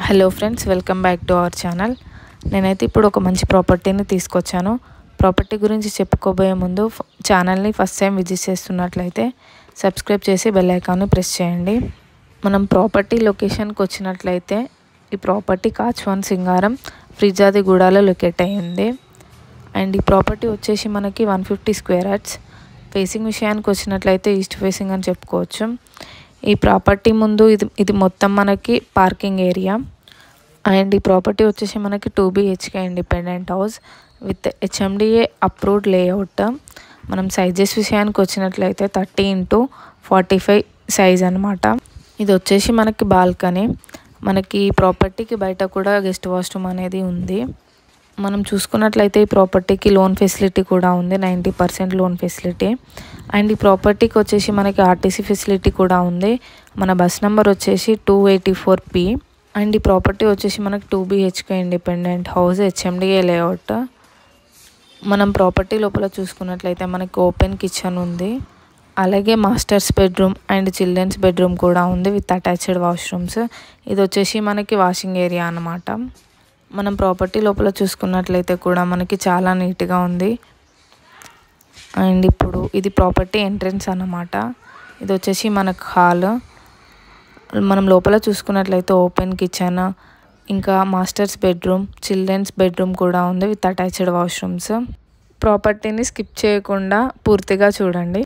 Hello friends, welcome back to our channel. నేనైతే ఇప్పుడు ఒక మంచి ప్రాపర్టీని తీసుకొచ్చాను. ప్రాపర్టీ గురించి చెప్పుకోబోయే ముందు ఛానల్ని ఫస్ట్ టైం విజిట్ చేస్తున్నట్లయితే సబ్స్క్రైబ్ చేసి బెల్ ఐకాన్ని ప్రెస్ చేయండి. మనం ప్రాపర్టీ లొకేషన్కి వచ్చినట్లయితే ఈ ప్రాపర్టీ కాచ్వన్ సింగారం ఫ్రిజాదిగూడలో లొకేట్ అయ్యింది. అండ్ ఈ ప్రాపర్టీ వచ్చేసి మనకి 150 స్క్వేర్ యార్డ్స్. ఫేసింగ్ విషయానికి వచ్చినట్లయితే ఈస్ట్ ఫేసింగ్ అని చెప్పుకోవచ్చు. ఈ ప్రాపర్టీ ముందు ఇది మొత్తం మనకి పార్కింగ్ ఏరియా. అండ్ ఈ ప్రాపర్టీ వచ్చేసి మనకి 2 BHK independent house with HMDA approved layout. మనం సైజెస్ విషయానికి వచ్చినట్లయితే 30x45 సైజ్ అనమాట. ఇది వచ్చేసి మనకి బాల్కనీ. మనకి ప్రాపర్టీకి బయట కూడా గెస్ట్ వాష్రూమ్ అనేది ఉంది. మనం చూసుకున్నట్లయితే ఈ ప్రాపర్టీకి లోన్ ఫెసిలిటీ కూడా ఉంది, 90% లోన్ ఫెసిలిటీ. అండ్ ఈ ప్రాపర్టీకి వచ్చేసి మనకి RTC ఫెసిలిటీ కూడా ఉంది. మన బస్ నెంబర్ వచ్చేసి 284P. అండ్ ఈ ప్రాపర్టీ వచ్చేసి మనకి 2 BHK independent house, HMDA layout. మనం ప్రాపర్టీ లోపల చూసుకున్నట్లయితే మనకి ఓపెన్ కిచెన్ ఉంది, అలాగే masters bedroom and children's bedroom కూడా ఉంది విత్ అటాచ్డ్ వాష్రూమ్స్. ఇది వచ్చేసి మనకి వాషింగ్ ఏరియా అన్నమాట. మనం ప్రాపర్టీ లోపల చూసుకున్నట్లయితే కూడా మనకి చాలా నీట్గా ఉంది. అండ్ ఇప్పుడు ఇది ప్రాపర్టీ ఎంట్రన్స్ అన్నమాట. ఇది వచ్చేసి మనకు హాల్. మనం లోపల చూసుకున్నట్లయితే ఓపెన్ కిచెన్, ఇంకా మాస్టర్స్ బెడ్రూమ్, చిల్డ్రన్స్ బెడ్రూమ్ కూడా ఉంది విత్ అటాచ్డ్ వాష్రూమ్స్. ప్రాపర్టీని స్కిప్ చేయకుండా పూర్తిగా చూడండి.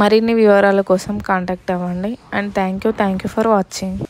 మరిన్ని వివరాల కోసం కాంటాక్ట్ అవ్వండి. And thank you for watching.